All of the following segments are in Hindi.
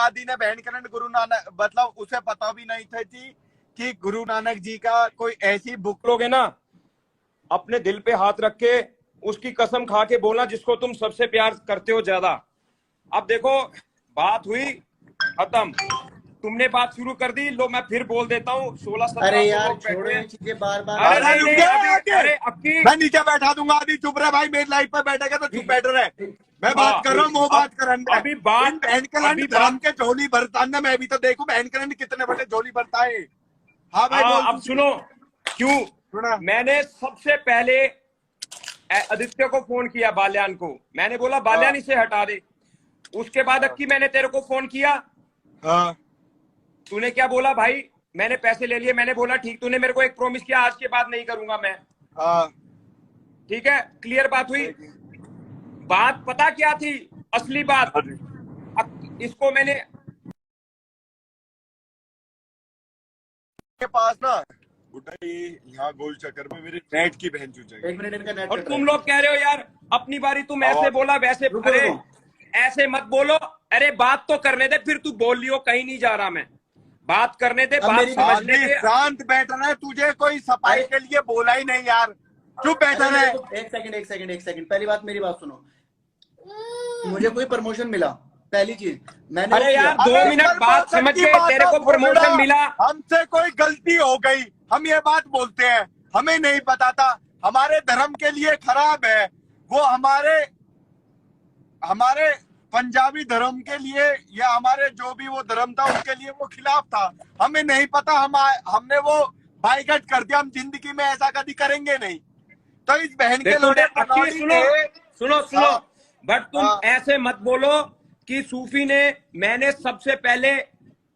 आदि ने बहन करंट गुरु नानक, मतलब उसे पता भी नहीं था कि गुरु नानक जी का कोई ऐसी बुक लोगे ना, अपने दिल पे हाथ रख के उसकी कसम खा के बोलना जिसको तुम सबसे प्यार करते हो ज्यादा। अब देखो बात हुई खत्म, तुमने बात शुरू कर दी, लो मैं फिर बोल देता हूँ। 16-17 अरे तो यार लोग छोड़ो बैठे ये हैं। चीजें बार बार। अरे अरे नहीं रुक नहीं गया अभी, आगे। अरे अक्की मैं नीचे बैठा दूंगा आदि, चुप रहे भाई, मेरी लाइफ पे बैठेगा तो चुप बैठ रहे। मैं बात कर रहा हूँ, वो बात करन है। अभी बात इन बहन कलंड धर्म के झोली भरता ना, मैं भी तो देखूं बहन कलंड कितने बड़े झोली भरता है। हाँ भाई बोल। अब सुनो क्यों सुना। मैंने सबसे पहले आदित्य को फोन किया, बाल्यान को। मैंने बोला बाल्यान इसे हटा दे। उसके बाद अक्की मैंने तेरे को फोन किया, हाँ तूने क्या बोला भाई, मैंने पैसे ले लिए। मैंने बोला ठीक, तूने मेरे को एक प्रॉमिस किया आज के बाद नहीं करूंगा मैं। हाँ ठीक है, क्लियर बात हुई। बात पता क्या थी असली बात, इसको मैंने के पास ना बुड्ढा ये यहाँ गोल चक्कर में मेरे नेट की बहन चूचेगा। 1 मिनट इनका नेट और कट तुम रहा लोग कह रहे हो यार अपनी बारी, तुम ऐसे बोला वैसे। रुको, अरे रुको। ऐसे मत बोलो, अरे बात तो करने दे, फिर तू बोल लियो कहीं नहीं जा रहा मैं। बात करने दे, अब बात मेरी समझने दे। शांत बैठना है, तुझे कोई सफाई अरे- के लिए बोला ही नहीं यार, चुप बैठा अरे है। मेरे को- एक सेकंड पहली बात मेरी बात सुनो। मुझे कोई प्रमोशन मिला, पहली चीज मैंने अरे वो किया। यार 2 मिनट बात समझ के, तेरे को प्रमोशन मिला। हमसे कोई गलती हो गई, हम ये बात बोलते हैं, हमें नहीं पता था, हमारे धर्म के लिए खराब है वो, हमारे पंजाबी धर्म के लिए या हमारे जो भी वो धर्म था उनके लिए वो खिलाफ था, हमें नहीं पता, हमने वो बाइकआउट कर दिया। हम जिंदगी में ऐसा कभी करेंगे नहीं। तो इस बहन के लोग सुनो सुनो, बट तुम हाँ। ऐसे मत बोलो कि सूफी ने, मैंने सबसे पहले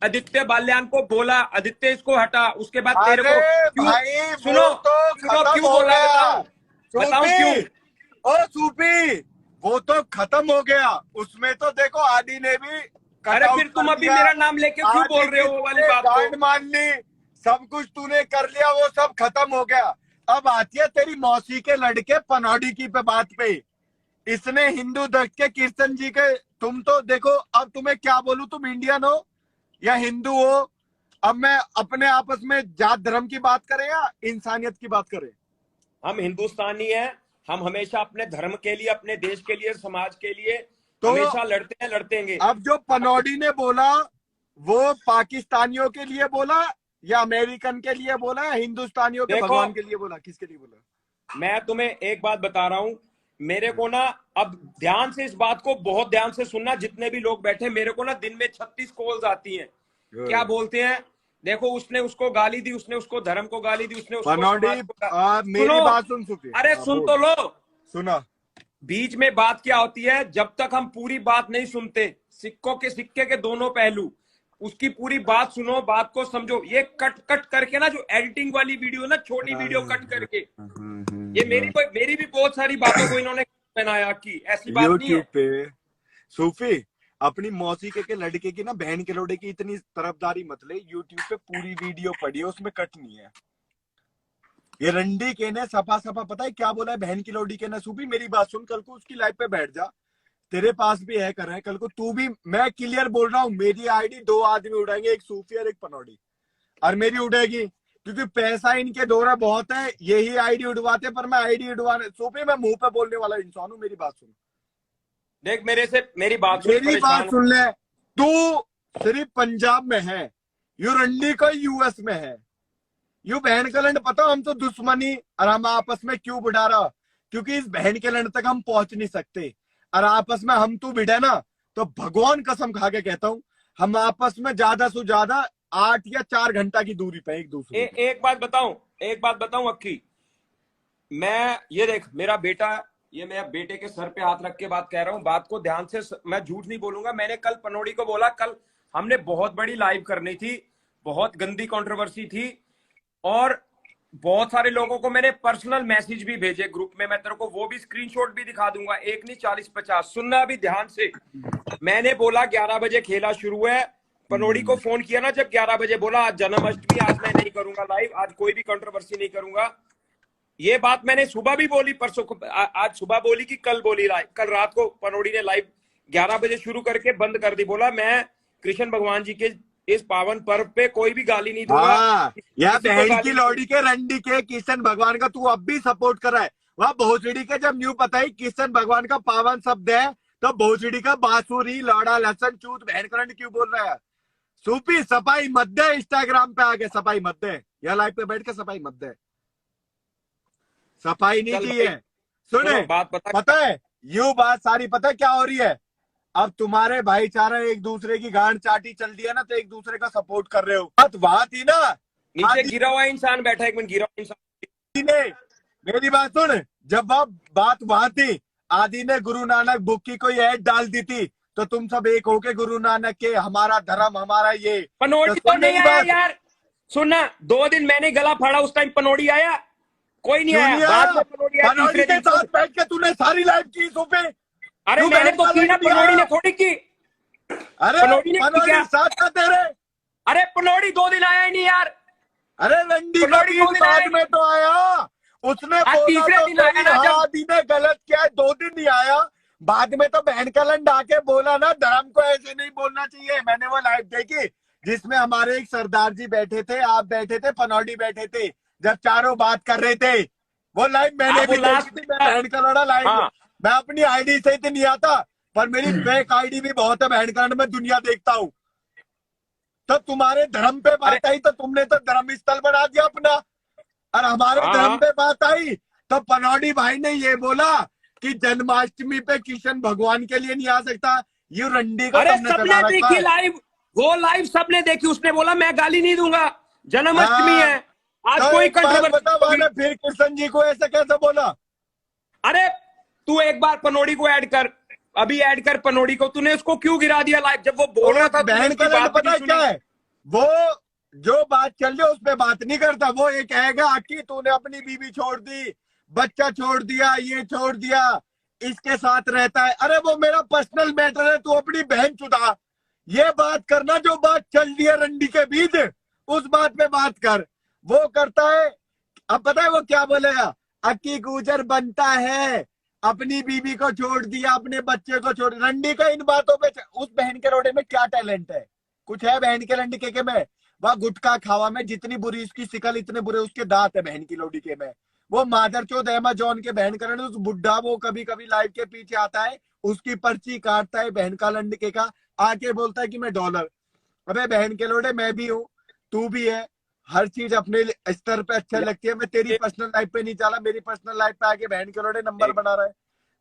आदित्य बाल्यान को बोला आदित्य इसको हटा, उसके बाद तेरे को क्यों? भाई सुनो वो तो सुनो खत्म क्यों हो बोला, गया। बताओ क्यों? ओ सूफी, वो तो खत्म हो गया, उसमें तो देखो आदि ने भी अरे फिर तुम अभी मेरा नाम लेके क्यों बोल रहे हो वो वाली बात को? मान ली, सब कुछ तूने कर लिया, वो सब खत्म हो गया। अब आती है तेरी मौसी के लड़के पनौडी की पे बात पे, इसने हिंदू धर्म के कृष्ण जी के, तुम तो देखो अब तुम्हें क्या बोलूं, तुम इंडियन हो या हिंदू हो। अब मैं अपने आपस में जात धर्म की बात करें या इंसानियत की बात करें? हम हिंदुस्तानी हैं, हम हमेशा अपने धर्म के लिए, अपने देश के लिए, समाज के लिए तो हमेशा लड़ते हैं, लड़तेंगे। अब जो पनौडी ने बोला वो पाकिस्तानियों के लिए बोला या अमेरिकन के लिए बोला या हिंदुस्तानियों के भगवान के लिए बोला, किसके लिए बोला? मैं तुम्हें एक बात बता रहा हूं, मेरे को ना, अब ध्यान से इस बात को बहुत ध्यान से सुनना जितने भी लोग बैठे, मेरे को ना दिन में 36 कॉल्स आती हैं। क्या बोलते हैं, देखो उसने उसको गाली दी, उसने उसको धर्म को गाली दी, उसने उसको पनौडी मेरी बात सुन चुके। अरे सुन तो लो, सुना। बीच में बात क्या होती है, जब तक हम पूरी बात नहीं सुनते, सिक्के के दोनों पहलू, उसकी पूरी बात सुनो, बात को समझो। ये कट कट करके ना, जो एडिटिंग वाली वीडियो ना, छोटी वीडियो कट करके, ये मेरी भी बहुत सारी बातों को इन्होंने बनाया कि ऐसी बात नहीं है। यूट्यूब पे सूफी अपनी मौसी के लड़के की ना, बहन के लोड़े की इतनी तरफदारी मत ले, यूट्यूब पे पूरी वीडियो पड़ी है, उसमें कट नहीं है। ये रंडी के ने सपा पता है क्या बोला है बहन की लोडी के ने? सूफी मेरी बात सुन, कल को उसकी लाइफ पे बैठ जा, तेरे पास भी है कर रहे हैं, कल को तू भी, मैं क्लियर बोल रहा हूँ, मेरी आईडी 2 आदमी उड़ाएंगे, एक सूफी और एक पनौडी, और मेरी उड़ेगी क्योंकि पैसा इनके दौरा बहुत है, यही आईडी उड़वाते, पर मैं आईडी उड़वाने, सूफी मैं मुंह पे बोलने वाला इंसान हूँ, मेरी बात सुन। देख मेरे से मेरी बात सुन ले, तू सिर्फ पंजाब में है, यू रंडी को यूएस में है, यू बहन का लंड, पता हम तो दुश्मनी और हम आपस में क्यों बढ़ा रहा, क्योंकि इस बहन के लंड तक हम पहुंच नहीं सकते, और आपस में हम तू भिड़े ना, तो भगवान कसम खा के कहता हूं, हम आपस में ज्यादा से ज्यादा 8 या 4 घंटा की दूरी पे एक दूसरे। एक बात बताऊं अक्की, मैं ये देख, मेरा बेटा, ये मैं बेटे के सर पे हाथ रख के बात कह रहा हूं, बात को ध्यान से, मैं झूठ नहीं बोलूंगा। मैंने कल पनौडी को बोला, कल हमने बहुत बड़ी लाइव करनी थी, बहुत गंदी कंट्रोवर्सी थी, और बहुत सारे लोगों को मैंने पर्सनल मैसेज भी भेजे ग्रुप में, मैं तेरे को वो भी स्क्रीनशॉट भी दिखा दूंगा, एक नहीं 40-50। सुनना अभी ध्यान से, मैंने बोला 11 बजे खेला शुरू है, पनौडी को फोन किया ना जब 11 बजे, बोला आज जन्माष्टमी, आज मैं नहीं करूंगा लाइव, आज कोई भी कंट्रोवर्सी नहीं करूंगा। ये बात मैंने सुबह भी बोली, परसों आज सुबह बोली कि कल बोली लाइव, कल रात को पनौडी ने लाइव 11 बजे शुरू करके बंद कर दी, बोला मैं कृष्ण भगवान जी के इस पावन पर्व पे कोई भी गाली नहीं दूंगा। हाँ, यह किसी को बहन गाली की नहीं लौड़ी के रंडी के किशन भगवान का तू अब भी सपोर्ट कर रहा है। वह भोसड़ी के जब न्यू पता ही किशन भगवान का पावन शब्द है तो भोसड़ी का बांसुरी लौड़ा लसन चूत बहन का रंड क्यों बोल रहा है? सूपी सफाई मत दे, इंस्टाग्राम पे आके सफाई मत दे, या लाइव पे बैठ के सफाई मत दे, सफाई नहीं चल चाहिए। भाई, सुने सुनो, बात पता है यू बात सारी पता है क्या हो रही है? अब तुम्हारे भाईचारा एक दूसरे की गांड चाटी चल दिया ना तो एक दूसरे का सपोर्ट कर रहे हो। बात वहां थी ना, नीचे आदि गिरा हुआ इंसान बैठा है, एक मिनट, गिरा हुआ इंसान ने, मेरी बात सुन, जब वह बात वहां थी, आदि ने गुरु नानक बुक की कोई ऐड डाल दी थी तो तुम सब एक होके गुरु नानक के हमारा धर्म हमारा ये पनोड़ी तो तो नहीं मेरी आया बात यार। सुनना, 2 दिन मैंने गला फाड़ा, उस टाइम पनोड़ी आया? कोई नहीं क्यों आया। नहीं बाद आया? में पनोड़ी आया पनौड़ी तीसरे के दिन साथ से। बैठ के तूने सारी लाइव की सुपे। अरे तू मैंने बहन तो का की ना, लंड दिया। पनोड़ी ने थोड़ी की। अरे पनौड़ी ने की पनौड़ी क्या? साथ था तेरे। अरे पनोड़ी 2 दिन आया ही नहीं यार। अरे रंडी का पनौड़ी 2 बीच दिन बाद आया। में तो आया, उसने आज बोला तीसरे तो दिन आया सही, ना जब। हाँ आदि ने गलत किया है, 2 दिन नहीं आया, बाद में तो बहन का लंड आके बोला ना धर्म को ऐसे नहीं बोलना चाहिए। मैंने वो लाइव देखी जिसमें हमारे एक सरदार जी बैठे थे, आप बैठे थे, पनौड़ी बैठे थे, जब चारों बात कर रहे थे, वो लाइव मैंने आप भी वो देखी लास्ट थी। मैं बहन का लड़ा लाइव, हाँ। मैं अपनी आईडी से ही नहीं आता पर मेरी फेक आईडी भी बहुत है, बहन का मैं दुनिया देखता हूँ। तो तुम्हारे धर्म पे अरे बात आई तो तुमने तो धर्म स्थल बना दिया अपना, और हमारे हाँ धर्म हाँ। पे बात आई तो पनौड़ी भाई ने ये बोला कि जन्माष्टमी पे कृष्ण भगवान के लिए नहीं आ सकता। ये रंडी को अरे तुमने सबने चला रखा देखी है। लाइव, वो लाइव सबने देखी। उसने बोला मैं गाली नहीं दूंगा, जन्माष्टमी हाँ, है। आज तो कोई एक बात बता, कंट्रोवर्सी मैंने फिर कृष्ण जी को ऐसे कैसे बोला? अरे तू एक बार पनोड़ी को ऐड कर, अभी ऐड कर पनोड़ी को। तूने उसको क्यों गिरा दिया लाइव? जब वो बोल रहा था तूने बहन उसकी का लंड बात भी पता नहीं है क्या सुनी। है? वो जो बात चल रही है उस पे बात नहीं करता, वो ये कहेगा कि तूने अपनी बीवी छोड़ दी, बच्चा छोड़ दिया, ये छोड़ दिया, इसके साथ रहता है। अरे वो मेरा पर्सनल मैटर है, तू अपनी बहन चुदा। ये बात करना जो बात चल रही है रंडी के बीच, उस बात पे बात कर। वो करता है, अब पता है वो क्या बोलेगा? अक्की गुजर बनता है, अपनी बीवी को छोड़ दिया, अपने बच्चे को छोड़। रंडी का इन बातों पे, उस बहन के रोडे में क्या टैलेंट है? कुछ है बहन के रंडी के में? वह गुटखा खावा में, जितनी बुरी उसकी शिकल इतने बुरे उसके दांत है बहन की लोडी के में। वो मादर चौथ एमेजॉन के बहन का उस बुढ़ा, वो कभी कभी लाइव के पीछे आता है, उसकी पर्ची काटता है बहन का लंडके का, आके बोलता है कि मैं डॉलर। अबे बहन के लोडे, मैं भी हूँ, तू भी है, हर चीज अपने स्तर पे अच्छा लगती है। मैं तेरी पर्सनल लाइफ पे नहीं चला, मेरी पर्सनल लाइफ पे आके बहन के लोडे नंबर बना रहा है।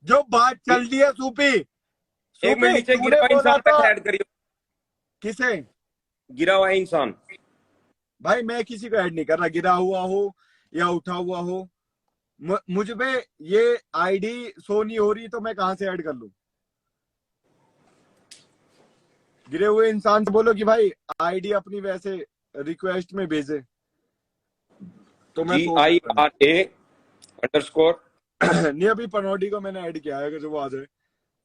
जो बात चल रही है सूपी, एक मिनट, नीचे गिरा हुआ तूने बोला इंसान था पे ऐड करियो। किसे? गिरा हुआ इंसान। भाई मैं किसी को ऐड नहीं कर रहा, गिरा हुआ हो या उठा हुआ हो। मुझ पे ये आईडी शो नहीं हो रही तो मैं कहां से ऐड कर लूं? गिरे हुए इंसान से बोलो कि भाई आईडी अपनी वैसे रिक्वेस्ट में भेजे तो मैं GIRA_। नहीं, अभी पनौडी को मैंने ऐड किया है, अगर वो आ जाए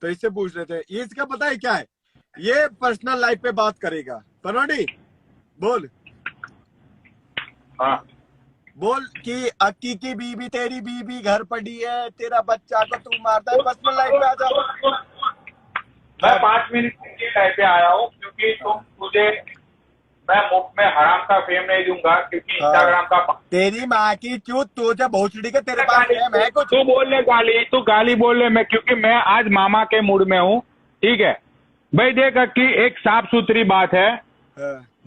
तो इससे पूछ रहे थे। ये इसका पता है क्या है? ये पर्सनल लाइफ पे बात करेगा। पनौडी बोल। हाँ, बोल कि अक्की की बीबी, तेरी बीबी घर पड़ी है, तेरा बच्चा को तू मारता है, पर्सनल लाइफ पे आ जाओ। मैं 5 मिनट के लाइफ पे आया हूँ क्योंकि तुझे मैं मुफ्त में हराम का फेम नहीं दूंगा, क्योंकि इंस्टाग्राम का तेरी माँ की चूत, तू जब भोसड़ी के तेरे पास है कुछ। तू बोल ले गाली, तू गाली बोल ले। मैं क्योंकि मैं आज मामा के मूड में हूँ, ठीक है भाई। देख कि एक साफ सुथरी बात है,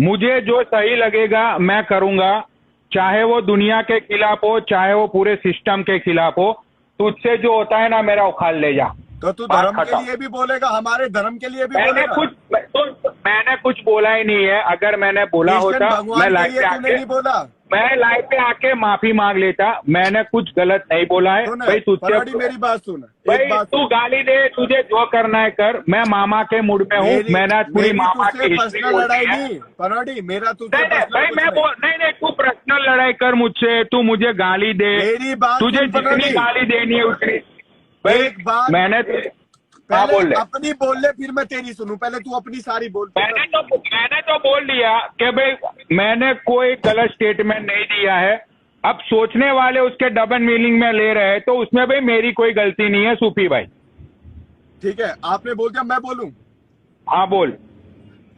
मुझे जो सही लगेगा मैं करूंगा, चाहे वो दुनिया के खिलाफ हो, चाहे वो पूरे सिस्टम के खिलाफ हो। तुझसे जो होता है ना मेरा उखाड़ ले जा। तो तू धर्म के लिए भी बोलेगा, हमारे धर्म के लिए भी बोलेगा। मैंने कुछ बोला ही नहीं है। अगर मैंने बोला होता मैं लाइव पे आके नहीं बोला, मैं लाइव पे आके माफी मांग लेता। मैंने कुछ गलत नहीं बोला है भाई। तुझसे मेरी बात सुन भाई, तू गाली दे, तुझे जो करना है कर। मैं मामा के मूड में हूँ। मैंने पूरी मामा की हिस्ट्री लड़ाई नहीं पनौडी, मेरा तुझसे भाई मैं नहीं, तू पर्सनल लड़ाई कर मुझसे। तू मुझे गाली दे, मेरी बात तुझे जितनी गाली देनी है उतनी। एक बात मैंने पहले अपनी बोल ले, फिर मैं तेरी सुनूं। पहले तू अपनी सारी बोल। मैंने तो बोल दिया कि भाई मैंने कोई गलत स्टेटमेंट नहीं दिया है। अब सोचने वाले उसके डबल मीनिंग में ले रहे हैं, तो उसमें भाई मेरी कोई गलती नहीं है सूफी भाई। ठीक है, आपने बोल दिया, मैं बोलूं? हाँ बोल।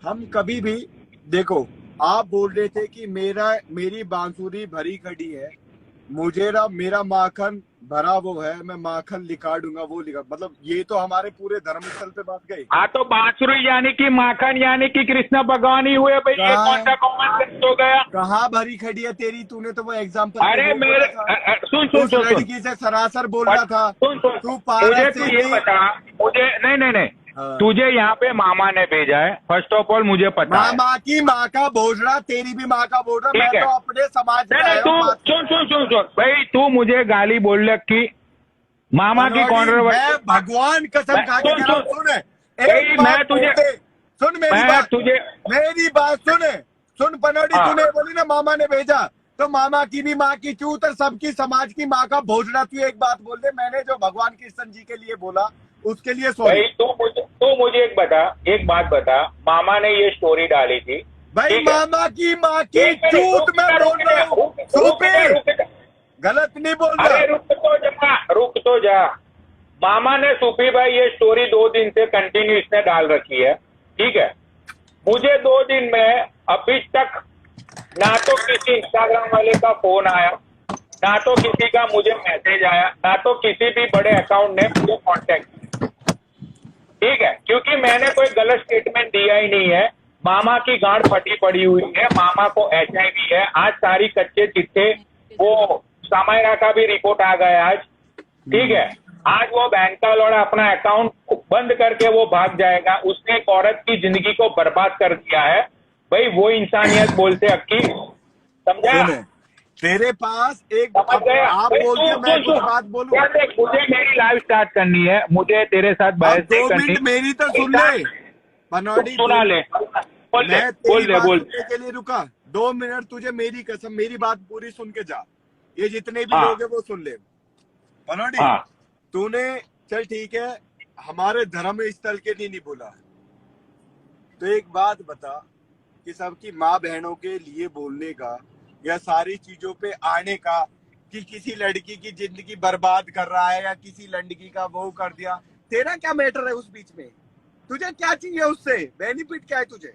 हम कभी भी देखो, आप बोल रहे थे कि मेरी बांसुरी भरी खड़ी है, मेरा माखन भरा वो है, मैं माखन लिखा दूंगा, वो लिखा, मतलब ये तो हमारे पूरे धर्म स्थल पे बात गई। हाँ तो बांसुरी यानी कि माखन यानी कि कृष्ण भगवान ही हुए भाई, ये कौन सा कॉमन सेंस हो गया? कहाँ भरी खड़ी है तेरी? तूने तो वो एग्जाम्पल अरे मेरे सुन सुन उस सुन सुन लड़की से सरासर बोल रहा था। सुन सुन तू मुझे पारस तू से ये भी- बता, मुझे नहीं हाँ। तुझे यहाँ पे मामा ने भेजा है, फर्स्ट ऑफ ऑल मुझे पता है। माँ की माँ का बोझड़ा, तेरी भी माँ का बोझड़ा। मैं ठीक है। तो अपने समाज में नहीं आया तू हूँ बात सुन सुन सुन सुन भाई, तू मुझे गाली बोल रहा कि मामा की मैं कॉन्ट्रोवर्सी। भगवान कसम खा के कह रहा हूँ, सुन एक भाई, बात मैं तुझे बोलते, सुन मेरी मैं बात, तुझे मेरी बात सुन पनौड़ी, हाँ। तूने बोली ना मामा ने भेजा, तो मामा की भी माँ की चूत और सबकी समाज की माँ का भोजड़ा। तू एक बात बोल दे, मैंने जो भगवान कृष्ण जी के लिए बोला उसके लिए सॉरी। भाई तू मुझे एक बात बता, मामा ने ये स्टोरी डाली थी, भाई ठीक है? मामा की माँ की एक मिनट, चूत रुक मैं जा, बोल रहा हूँ, रुक सूपी जा। गलत नहीं बोल अरे रहा। रुक तो जा। मामा ने सूफी भाई ये स्टोरी 2 दिन से कंटिन्यू इसने डाल रखी है, ठीक है? मुझे 2 दिन में अभी तक ना तो किसी इंस्टाग्राम वाले का फोन आया, ना तो किसी का मुझे मैसेज आया, ना तो किसी भी बड़े अकाउंट ने मुझे कांटेक्ट किया, ठीक है? क्योंकि मैंने कोई गलत स्टेटमेंट दिया ही नहीं है। मामा की गांड फटी पड़ी हुई है, मामा को HIV है। आज सारी कच्चे चिट्ठे, वो सामायरा का भी रिपोर्ट आ गया आज, ठीक है? आज वो बैंक का लौड़ा अपना अकाउंट बंद करके वो भाग जाएगा। उसने एक औरत की जिंदगी को बर्बाद कर दिया है भाई, वो इंसानियत बोलते अक्की, समझा? सुने, तेरे पास एक समझ गया? आप भाई, बोल के मैं कुछ सुन। बात बोलूं? यार देख, मुझे मेरी लाइव स्टार्ट करनी है, मुझे तेरे साथ अब बहस 2 नहीं करनी। मिनट मेरी तो सुन ले पनौड़ी, सुना ले, बोल ले, मैं बोल तेरी ले, बात बोल। सुनने के लिए रुका। 2 मिनट तुझे मेरी कसम, मेरी बात पूरी सुन के जा। ये जितने भी हाँ। लोग हैं वो सुन ले। पनौड़ी, हाँ तूने चल ठीक है हमारे धर्म स्थल के लिए नहीं बोला, तो एक बात बता कि सबकी माँ बहनों के लिए बोलने का या सारी चीजों पे आने का, कि किसी लड़की की जिंदगी बर्बाद कर रहा है या किसी लड़की का वो कर दिया, तेरा क्या मैटर है उस बीच में? तुझे क्या चाहिए उससे? बेनिफिट क्या है तुझे?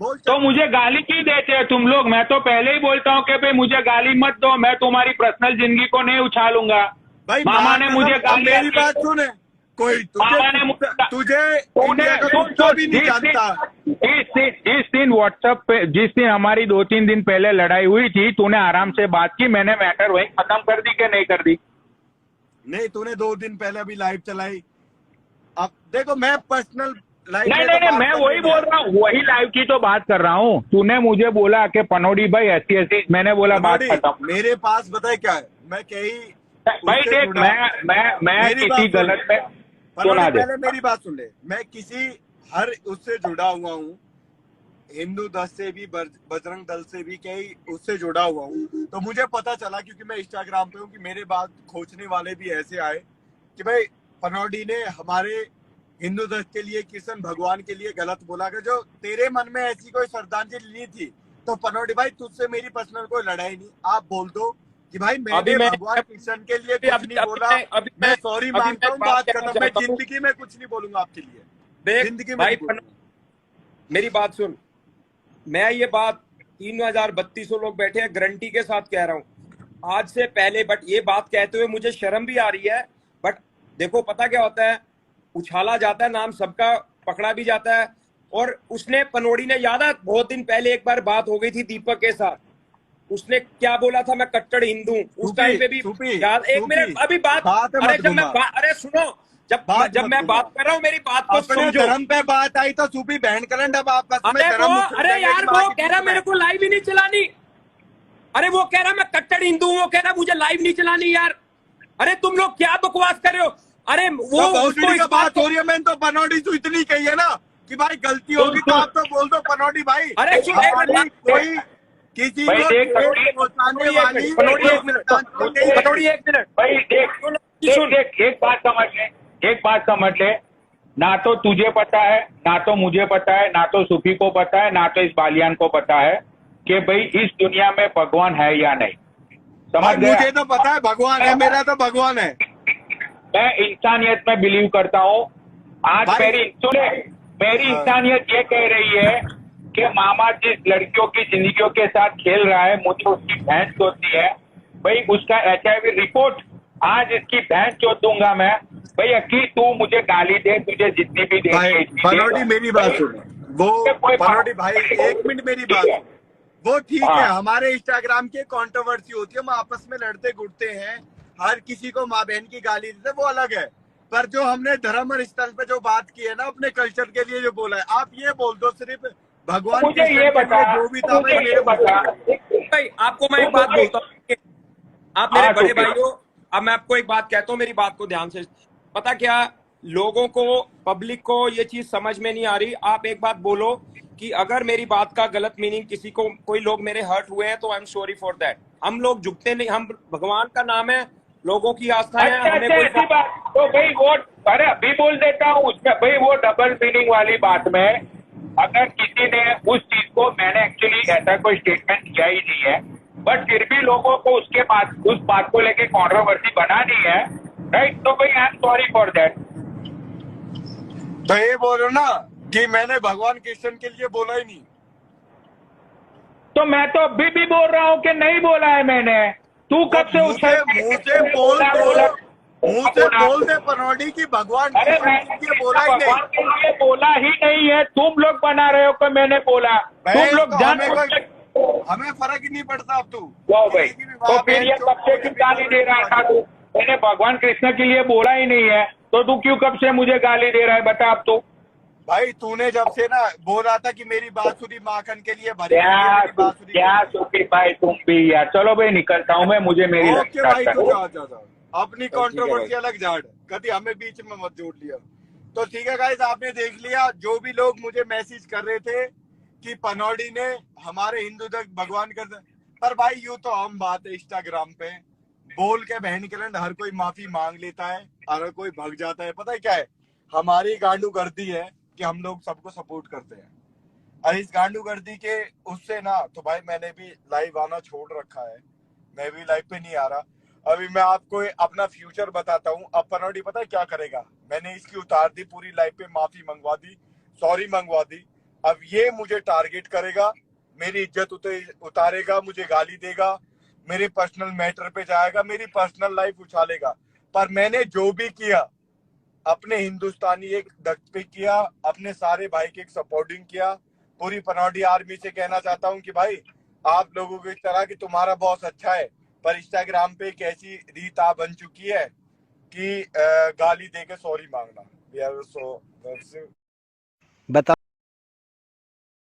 बोल तो मुझे गाली क्यों देते हो तुम लोग? मैं तो पहले ही बोलता हूँ कि भाई मुझे गाली मत दो, मैं तुम्हारी पर्सनल जिंदगी को नहीं उछालूंगा। भाई मामा ने मुझे अब गाली मेरी दी। बात सुने, कोई मामा ने तुझे तूने इंडिया का कुत्ता भी नहीं जानता। जिस दिन व्हाट्सएप पे, जिस दिन हमारी 2-3 दिन पहले लड़ाई हुई थी, तूने आराम से बात की, मैंने मैटर वहीं खत्म कर दी कि नहीं कर दी? नहीं, तूने 2 दिन पहले अभी लाइव चलाई। अब देखो मैं पर्सनल लाइव नहीं, मैं वही बोल रहा हूँ, वही लाइव की तो बात कर रहा हूँ। तूने मुझे बोला कि पनौड़ी भाई ऐसी, मैंने बोला बात खत्म। मेरे पास बताए क्या है, मैं कहीं भाई देख, मैं किसी गलत में सुना दे। पहले मेरी बात सुन ले, मैं किसी हर उससे जुड़ा हुआ हूँ, हिंदू दल से भी, बजरंग दल से भी, कई उससे जुड़ा हुआ हूँ। तो मुझे पता चला क्योंकि मैं इंस्टाग्राम पे हूँ कि मेरे बात खोजने वाले भी ऐसे आए कि भाई पनौड़ी ने हमारे हिंदू धर्म के लिए, कृष्ण भगवान के लिए गलत बोला। कि जो तेरे मन में ऐसी कोई श्रद्धांजलि नहीं थी, तो पनौड़ी भाई तुझसे मेरी पर्सनल कोई लड़ाई नहीं, आप बोल दो कि भाई मैंने भगवान कृष्ण के लिए कुछ नहीं बोला, मैं सॉरी मांगता हूँ, बात खत्म। मैं जिंदगी में कुछ नहीं बोलूंगा आपके लिए, जिंदगी में भाई नहीं बोलूंगा। मेरी बात सुन, मैं ये बात 3,3200 लोग बैठे हैं, गारंटी के साथ कह रहा हूं आज से पहले, बट ये बात कहते हुए मुझे शर्म भी आ रही है। बट देखो पता क्या होता है, उछाला जाता है नाम सबका, पकड़ा भी जाता है। और उसने, पनौड़ी ने, याद है बहुत दिन पहले एक बार बात हो गई थी दीपक के साथ, उसने क्या बोला था, मैं कट्टर हिंदू हूं। उस टाइम पे भी याद, एक मिनट अभी बात, अरे जब मैं अरे सुनो, जब मैं बात कर रहा हूँ मेरी बात को अपने समझो। धर्म पे बात आई तो सूफी बहन करंट, अब आपस में धर्म। अरे यार वो कह रहा मेरे को लाइव ही नहीं चलानी, अरे वो कह रहा मैं कट्टर हिंदू हूँ, वो कह रहा मुझे लाइव नहीं चलानी यार। अरे तुम लोग क्या बकवास कर रहे हो? अरे वो भोसड़ी का बात हो रही है, मैंने तो पनौड़ी से इतनी कही है ना कि भाई गलती होगी तो आप तो बोल दो पनौड़ी भाई। अरे कोई किसी को पहुंचाने वाली, पनौड़ी एक मिनट भाई देख, एक बात समझ ले, ना तो तुझे पता है, ना तो मुझे पता है, ना तो सूफी को पता है, ना तो इस बालियान को पता है कि भाई इस दुनिया में भगवान है या नहीं। समझ गया? मुझे तो पता है भगवान है, मेरा तो भगवान है। मैं इंसानियत में बिलीव करता हूँ। आज मेरी सुने, मेरी हाँ। इंसानियत ये कह रही है कि मामा जिस लड़कियों की जिंदगियों के साथ खेल रहा है, मुझे उसकी भैंस होती है भाई। उसका HIV रिपोर्ट आज इसकी भैंस चोद दूंगा मैं भाई। अक्की तू मुझे गाली दे, तुझे जितनी भी देनी भाई है इतनी पनौटी दे। मेरी बात भाई, सुन, वो कोई पनौटी भाई 1 मिनट मेरी ठीक बात है। सुन। वो ठीक है, हाँ। हमारे इंस्टाग्राम की कंट्रोवर्सी होती है, हम आपस में लड़ते घुटते हैं, हर किसी को माँ बहन की गाली देते, वो अलग है। पर जो हमने धर्म और स्थल पे जो बात की है ना, अपने कल्चर के लिए जो बोला है, आप ये बोल दो सिर्फ भगवान मुझे कृष्ण ये के बता, लिए जो भी था मुझे भाई ये मेरे मुंह बता। से। भाई आपको मैं एक बात बोलता हूँ, आप मेरे हाँ, बड़े सुखी। भाई हो। अब मैं आपको एक बात कहता हूँ, मेरी बात को ध्यान से, पता क्या, लोगों को, पब्लिक को ये चीज समझ में नहीं आ रही। आप एक बात बोलो कि अगर मेरी बात का गलत मीनिंग किसी को, कोई लोग मेरे हर्ट हुए हैं तो I am sorry for that. हम लोग झुकते नहीं, हम भगवान का नाम है, लोगों की आस्था है, अच्छा हमें अच्छा, कोई ऐसी बात तो भाई वो, अरे अभी बोल देता हूँ उसमें भाई, वो डबल मीनिंग वाली बात में अगर किसी ने उस चीज को, मैंने एक्चुअली ऐसा कोई स्टेटमेंट किया ही नहीं है, बट फिर भी लोगों को उसके बाद उस बात को लेके कंट्रोवर्सी बनानी है, राइट? तो भाई I am sorry for that. तो ये बोलो ना कि मैंने भगवान कृष्ण के लिए बोला ही नहीं। तो मैं तो अभी भी बोल रहा हूँ कि नहीं बोला है मैंने। तू कब से मुंह से बोल दो, मुंह से बोल दे पनौटी की भगवान अरे कृष्ण के लिए बोला ही नहीं। भगवान के लिए बोला ही नहीं है, तुम लोग बना रहे हो कि मैंने बोला। तुम लोग तो जान हमें फर्क ही नहीं पड़ता। अब तू लो भाई, किसी की भी तो माँ फिर बहन ये चोद कब से कोई क्यों भी गाली दे रहा था तू? मैंने भगवान कृष्ण के लिए बोला ही नहीं है, तो तू क्यों कब से मुझे गाली दे रहा है? बता अब तू। भाई तूने जब से ना बोला था कि मेरी बांसुरी माखन के लिए भरी हुई है, मेरी बांसुरी क्या के लिए। सुखी भाई तुम भी यार। चलो भाई निकलता हूँ मैं, मुझे मेरी ओके भाई, तू जा जा जा, अपनी चल ठीक है कंट्रोवर्सी भाई। अलग झाड़, कभी हमें बीच में मत जोड़ लिया। तो ठीक है गाइस, आपने देख लिया, जो भी लोग मुझे मैसेज कर रहे थे कि पनौटी ने हमारे हिंदू तक भगवान कर, पर भाई यूं तो आम बात है, इंस्टाग्राम पे बोल के बहन के लंड हर कोई माफी मांग लेता है, हर कोई भग जाता है। पता है क्या है, हमारी गांडू गर्दी है कि हम लोग सबको सपोर्ट करते हैं, और इस गांडू गर्दी के उससे ना, तो भाई मैंने भी लाइव आना छोड़ रखा है, मैं भी लाइव पे नहीं आ रहा। अभी मैं आपको अपना फ्यूचर बताता हूँ। अब पनौटी पता है क्या करेगा, मैंने इसकी उतार दी पूरी लाइव पे, माफी मंगवा दी, सॉरी मंगवा दी। अब ये मुझे टारगेट करेगा, मेरी इज्जत उतारेगा, मुझे गाली देगा, मेरे पर्सनल मैटर पे जाएगा, मेरी पर्सनल लाइफ उछालेगा। पर मैंने जो भी किया अपने हिंदुस्तानी एक दक्त पे किया, अपने सारे भाई के एक सपोर्टिंग किया। पूरी पनौटी आर्मी से कहना चाहता हूँ कि भाई आप लोगों की तरह कि तुम्हारा बॉस अच्छा है, पर इंस्टाग्राम पे एक ऐसी रीत आ बन चुकी है कि गाली देके सॉरी मांगना। बता